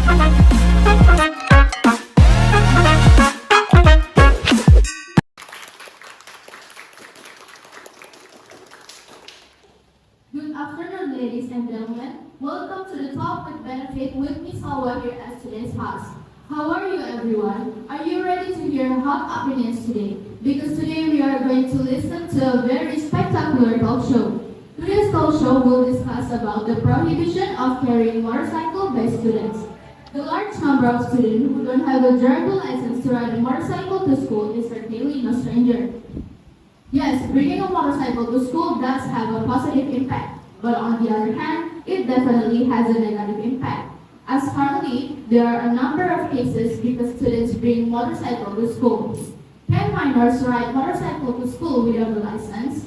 Good afternoon, ladies and gentlemen. Welcome to the Talk with Benefit with Miss Hawa here at today's house. How are you, everyone? Are you ready to hear hot opinions today? Because today we are going to listen to a very spectacular talk show. Today's talk show will discuss about the prohibition of carrying motorcycle by students. The large number of students who don't have a driving license to ride a motorcycle to school is certainly no stranger. Yes, bringing a motorcycle to school does have a positive impact, but on the other hand, it definitely has a negative impact. As currently, there are a number of cases because students bring motorcycle to school. Can minors ride motorcycle to school without a license?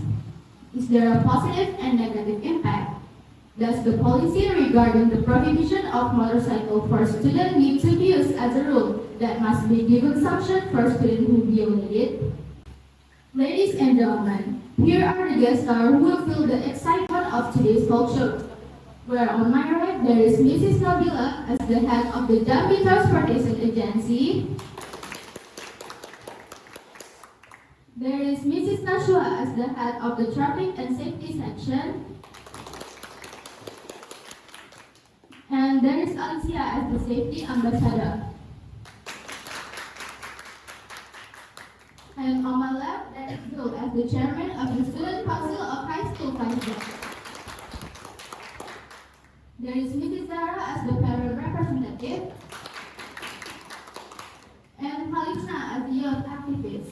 Is there a positive and negative impact? Does the policy regarding the prohibition of motorcycle for students need to be used as a rule that must be given sanction for students who violate it? Ladies and gentlemen, here are the guest stars who will feel the excitement of today's talk show. Where on my right, there is Mrs. Nabila as the head of the Jambi Transportation Agency. There is Mrs. Nasywa as the head of the Traffic and Safety Section. And there is Alysia as the Safety Ambassador. And on my left, there is Zul as the chairman of the Student Council of High School President. There is Mrs. Zahra as the parent representative. And Khalisna as the youth activist.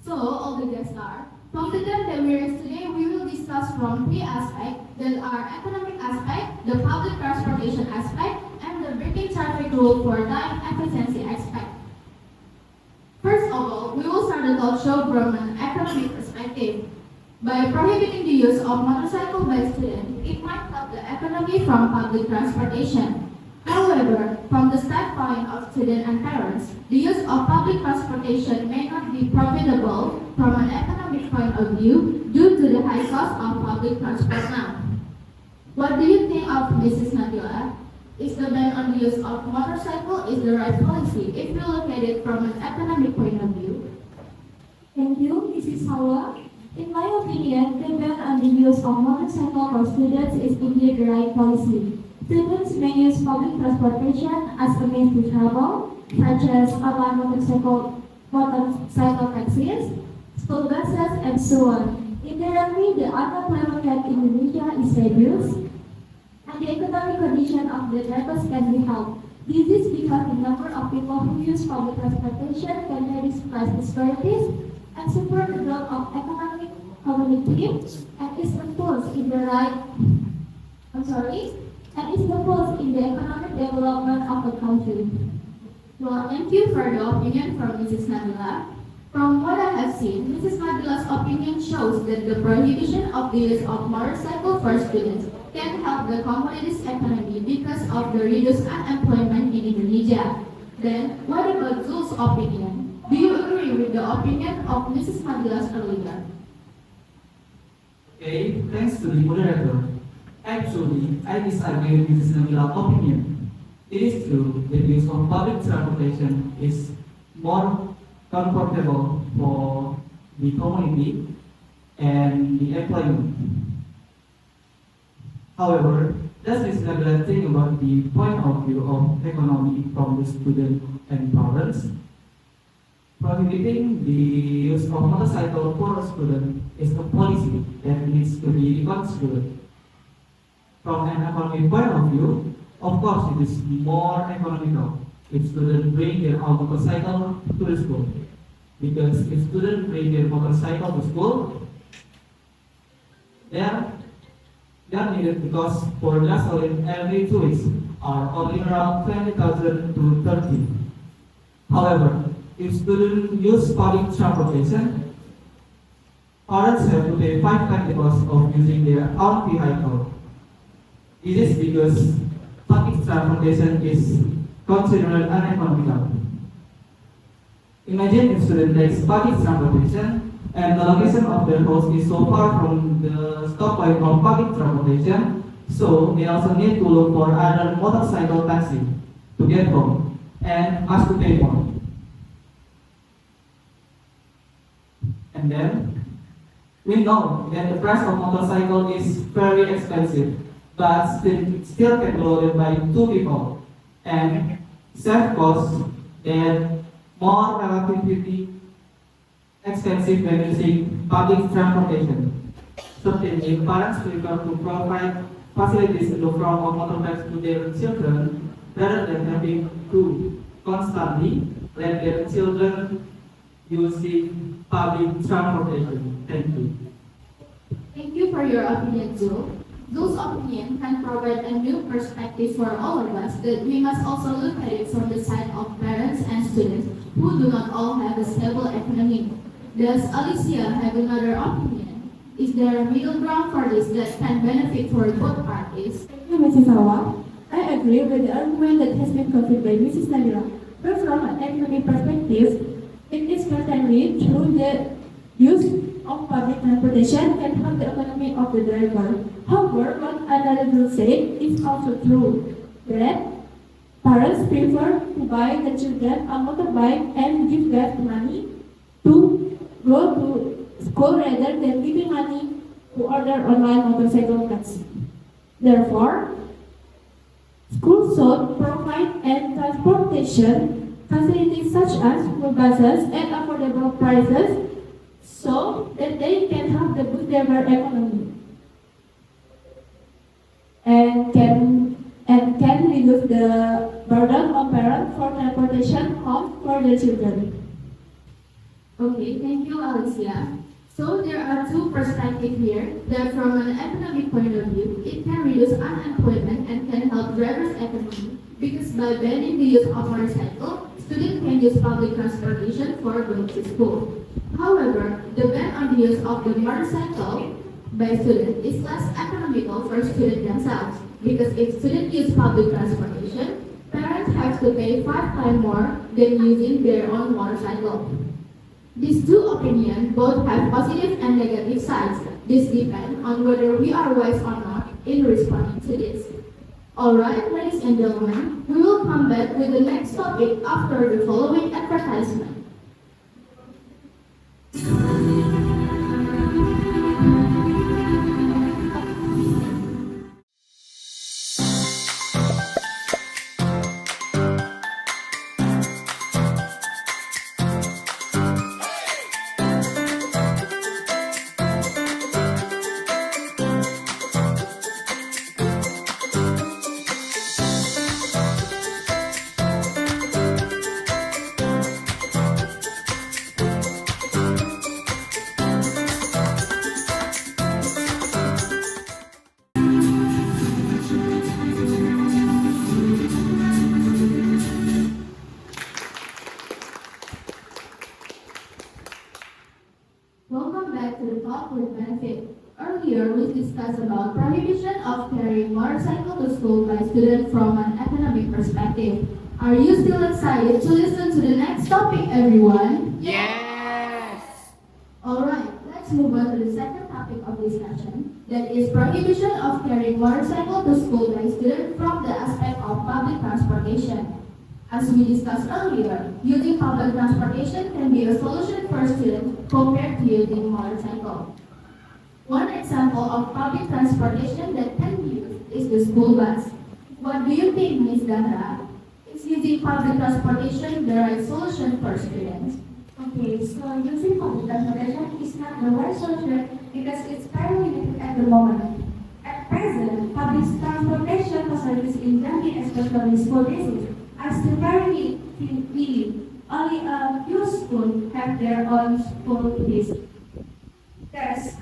So, all the guests are, from the theme that we raised today, we will discuss from three aspects that are economic aspect, the public transportation aspect, and the breaking traffic rule for time efficiency aspect. First of all, we will start the talk show from an economic perspective. By prohibiting the use of motorcycle by students, it might help the economy from public transportation. However, from the standpoint of students and parents, the use of public transportation may not be profitable from an economic point of view due to the high cost of public transport now. What do you think of Mrs. Nabila? Is the ban on the use of motorcycle is the right policy if you look at it from an economic point of view? Thank you, Mrs. Hawa. In my opinion, the ban on the use of motorcycle for students is indeed the right policy. Students may use public transportation as a means to travel, such as online motorcycle taxis, school buses, and so on. Inherently, the unemployment rate in Indonesia is reduced, and the economic condition of the drivers can be helped. This is because the number of people who use public transportation can reduce price disparities and support the growth of economic community and is the pulse in the economic development of the country. Well, thank you for the opinion from Mrs. Nabila. From what I have seen, Mrs. Nabila's opinion shows that the prohibition of the use of motorcycle for students can help the community's economy because of the reduced unemployment in Indonesia. Then, what about Zul's opinion? Do you agree with the opinion of Mrs. Nabila's earlier? Okay, thanks to the moderator. Actually, I disagree with Mrs. Nabila's opinion. It is true that the use of public transportation is more comfortable for the community and the employment. However, does Mrs. Nabila think about the point of view of economy from the student and parents? Prohibiting the use of motorcycle for a student is a policy that needs to be reconsidered. From an economic point of view, of course it is more economical if students bring their own motorcycle to the school. Because if students bring their motorcycle to school, they are needed because for gasoline every 2 weeks are only around 20,000 to 30. However, if students use public transportation, parents have to pay 5 times the cost of using their own vehicle. This is because public transportation is considered uneconomical. Imagine if student takes public transportation and the location of their house is so far from the stop point of public transportation, So they also need to look for other motorcycle taxi to get home and must to pay more. And then we know that the price of motorcycle is very expensive, but still can be loaded by two people and save costs and more relatively expensive when using public transportation. Certainly, parents prefer to provide facilities in the form of motorbikes to their children rather than having to constantly let their children using public transportation. Thank you. Thank you for your opinion, Zul. Zul's opinion can provide a new perspective for all of us that we must also look at it from the side of parents and students who do not all have a stable economy. Does Alysia have another opinion? Is there a middle ground for this that can benefit for both parties? Thank you, Mrs. Hawa. I agree with the argument that has been quoted by Mrs. Nabila. But from an economic perspective, it is certainly true that use of public transportation can help the economy of the driver. However, what another said is also true, that parents prefer to buy the children a motorbike and give them money to go to school rather than giving money to order online motorcycle taxi. Therefore, schools should provide and transportation facilities such as school buses at affordable prices so that they can help to boost their economy and can reduce the burden on parents for transportation costs for their children. Okay, thank you, Alysia. So there are two perspectives here that from an economic point of view, it can reduce unemployment and can help drivers' economy because by banning the use of motorcycle, students can use public transportation for going to school. However, the ban on the use of the motorcycle by students is less economical for students themselves because if students use public transportation, parents have to pay 5 times more than using their own motorcycle. These two opinions both have positive and negative sides. This depends on whether we are wise or not in responding to this. Alright, ladies and gentlemen, we will come back with the next topic after the following advertisement. Welcome back to the Talk with Benefit. Earlier, we discussed about prohibition of carrying motorcycle to school by students from an economic perspective. Are you still excited to listen to the next topic, everyone? Yes! Alright, let's move on to the second topic of discussion, that is prohibition of carrying motorcycle to school by students from the aspect of public transportation. As we discussed earlier, using public transportation can be a solution for students compared to using motorcycle. One example of public transportation that can be used is the school bus. What do you think, Ms. Zahra? Is using public transportation the right solution for students? Okay, so using public transportation is not the right solution because it's very limited at the moment. At present, public transportation facilities in Jambi, especially school districts, are still very limited. Only a few schools have their own school bus. Thus,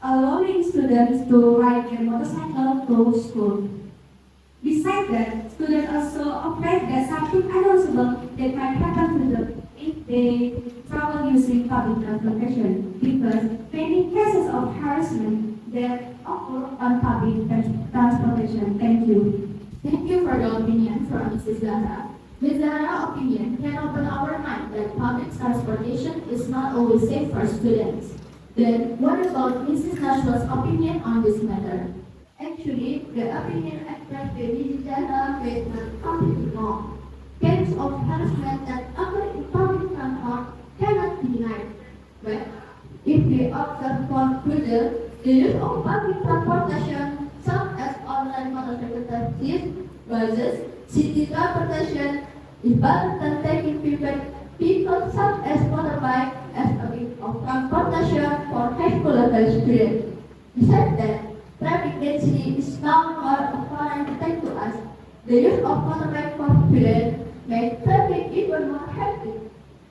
allowing students to ride their motorcycle to school. Besides that, students also afraid that something unreasonable that might happen to them if they travel using public transportation because many cases of harassment that occur on public transportation. Thank you. Thank you for the opinion from Mrs. Zahra. Ms. Zahra's opinion can open our mind that public transportation is not always safe for students. Then, what about Mrs. Nasywa's opinion on this matter? Actually, the opinion expressed by Mrs. Zahra Faizah is completely wrong. Cases of harassment that occur in public transport cannot be denied. But if we observe further, the use of public transportation, such as online motorcycle taxis, buses, city transportation, is better than taking people such as motorbike as a means of transportation for high school level students. Besides that, traffic density is now more apparent to us. The use of motorbike for students makes traffic even more hectic.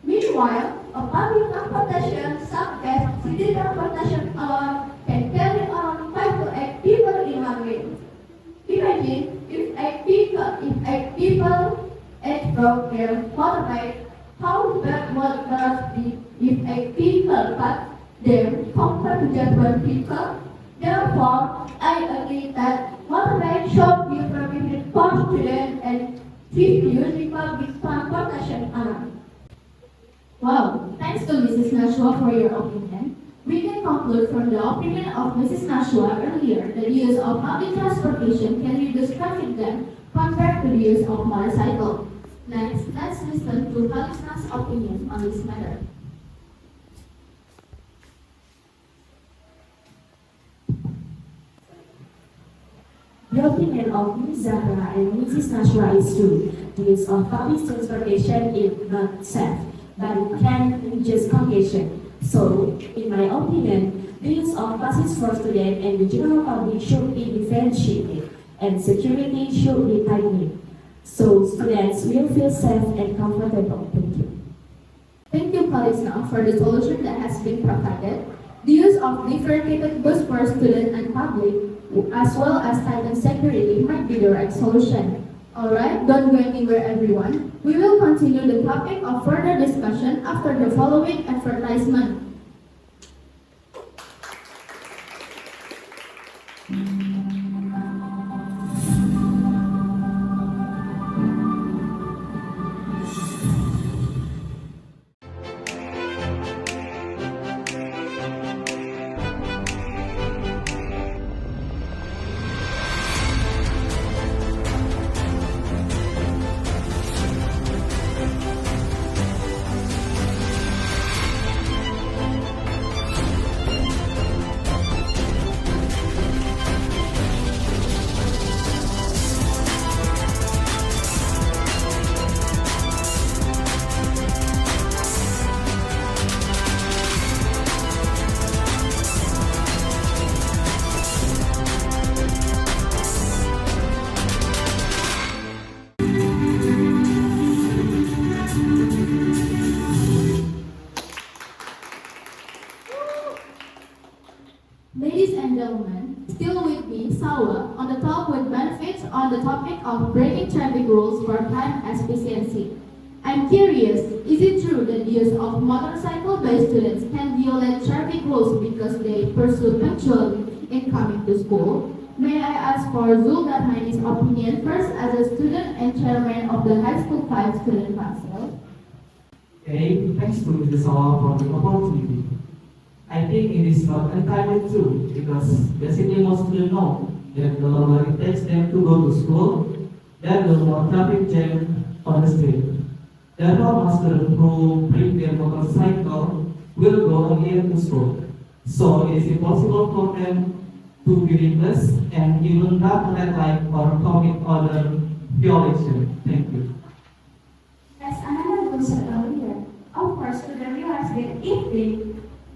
Meanwhile, a public transportation such as city transportation alone can carry around 5 to 8 people in one way. Imagine if 8 people ate from their motorbike, how bad would it be if 8 people pass them compared to just 1 people? Therefore, I agree that motorbike should be prohibited for students and free using public transportation alone. Wow, thanks to Mrs. Nasywa for your opinion. We can conclude from the opinion of Mrs. Nasywa earlier that the use of public transportation can reduce traffic jam compared to the use of motorcycle. Next, let's listen to Khalisna's opinion on this matter. The opinion of Ms. Zahra and Mrs. Nasywa is true. The use of public transportation is not safe, but it can reduce congestion. So, in my opinion, the use of buses for students and the general public should be differentiated, and security should be tightened, so students will feel safe and comfortable. Thank you. Thank you, Khalisna, for the solution that has been provided. The use of differentiated bus for students and public, as well as tightened security, might be the right solution. Alright, don't go anywhere, everyone. We will continue the topic of further discussion after the following advertisement. Ladies and gentlemen, still with me, Salwa, on the talk with benefits on the topic of breaking traffic rules for time efficiency. I'm curious, is it true that the use of motorcycle by students can violate traffic rules because they pursue punctuality in coming to school? May I ask for Zuldarmaini's opinion first as a student and chairman of the High School 5 Student Council? Okay, thanks to Mrs. Salwa for the opportunity. I think it is not entirely true because basically most students know that the longer it takes them to go to school, then the more traffic jam on the street. Therefore, most students who bring their motorcycle will go again to school. So it is impossible for them to be reckless and even not red light or commit other violation. Thank you. As another said earlier, of course, students realize that if they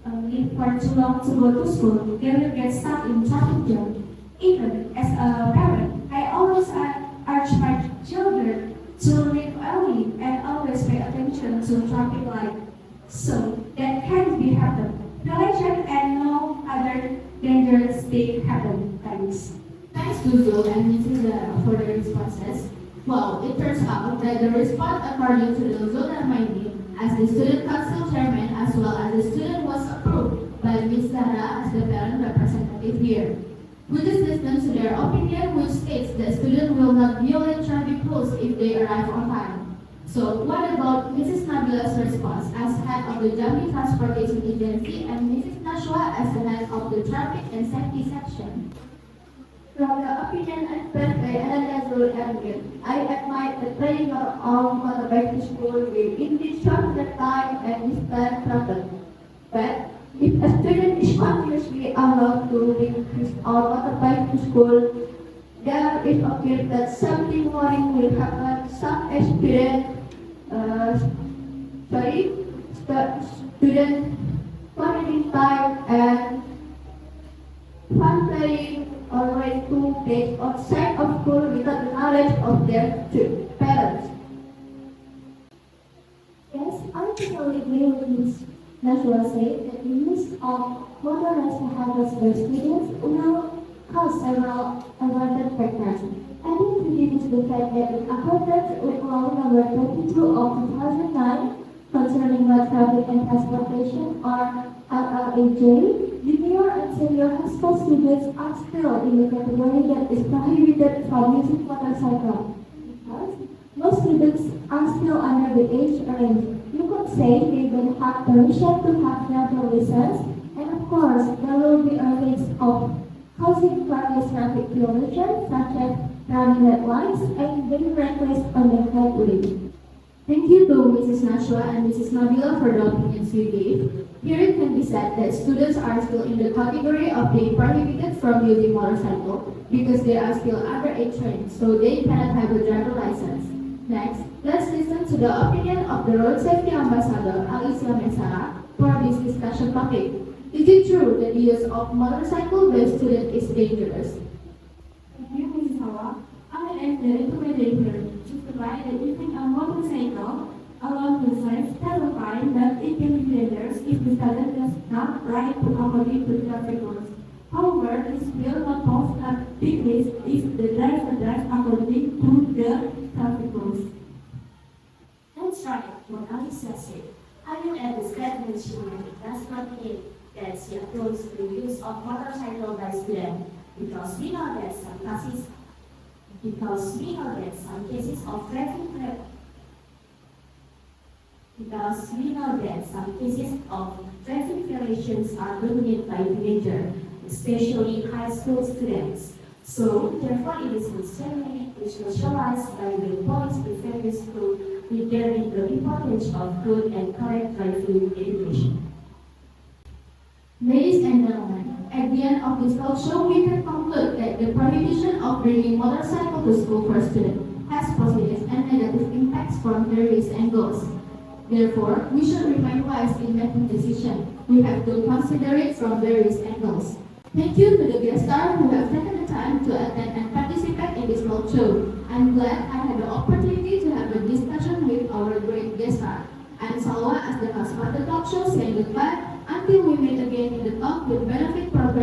live for too long to go to school, they will get stuck in traffic jam. Even as a parent, I always urge my children to leave early and always pay attention to traffic light, so that can be happen. Violation and no other dangerous thing happen. Thanks. Thanks to Zul and Mrs. Zahra for their responses. Well, it turns out that the response according to the Zuldarmaini as the student council chairman as well as the student was approved by Ms. Zahra as the parent representative here. We just listen to their opinion which states that students will not violate traffic rules if they arrive on time. So what about Mrs. Nabila's response as head of the Jambi Transportation Agency and Mrs. Nasywa as the head of the Traffic and Safety Section? From the opinion expressed by Angelina and I admire the training of all motorbike school will indeed shorten the time and distance traveled. But if a student is continuously allowed to bring his or motorbike to school, there is a fear that something worrying will happen. Some student, student spending time and fun playing always two days outside of school without the knowledge of their parents. Yes, I totally agree with Ms. Nasywa said that the use of motorized vehicles by students will cause several unwanted factors. Adding to this the fact that in accordance with Law Number 22 of 2009 concerning road traffic and transportation or LLAJ, junior and senior high school students are still in the category that is prohibited from using motorcycle because most students are still under the age range. You could say they don't have permission to have driver license, and of course there will be a risk of causing various traffic violations such as running red lights and being reckless on the highway. Thank you to Mrs. Nasywa and Mrs. Nabila for the opinions you gave. Here it can be said that students are still in the category of being prohibited from using motorcycle because they are still under age range, so they cannot have a driver license. Next, let's listen to the opinion of the Road Safety Ambassador, Alysia Mesyarah, for this discussion topic. Is it true that the use of motorcycle by students is dangerous? Thank you, Mrs. Hawa. I am the intermediary to provide that using a motorcycle alone to serve terrifying that it can be dangerous if the student does not ride according to traffic rules. However, this will not pose a big risk if the driver drives according to the traffic rules. That's right, what Alisa said. I will add the statement she made does not mean that she approves the use of motorcycle by students because we know that some cases of traffic violations are dominated by teenagers, especially high school students. So, therefore, it is necessary to socialize by the police preparedness school regarding the importance of good and correct driving education. Ladies and gentlemen, at the end of this talk show, we can conclude that the prohibition of bringing motorcycle to school for students has positive and negative impacts from various angles. Therefore, we should remain wise in making decisions. We have to consider it from various angles. Thank you to the guest stars who have taken the time to attend and participate in this talk show. I'm glad I had the opportunity to have a discussion with our great guest star. I'm Salwa as the host of the talk show saying goodbye until we meet again in the Talk with Benefit program.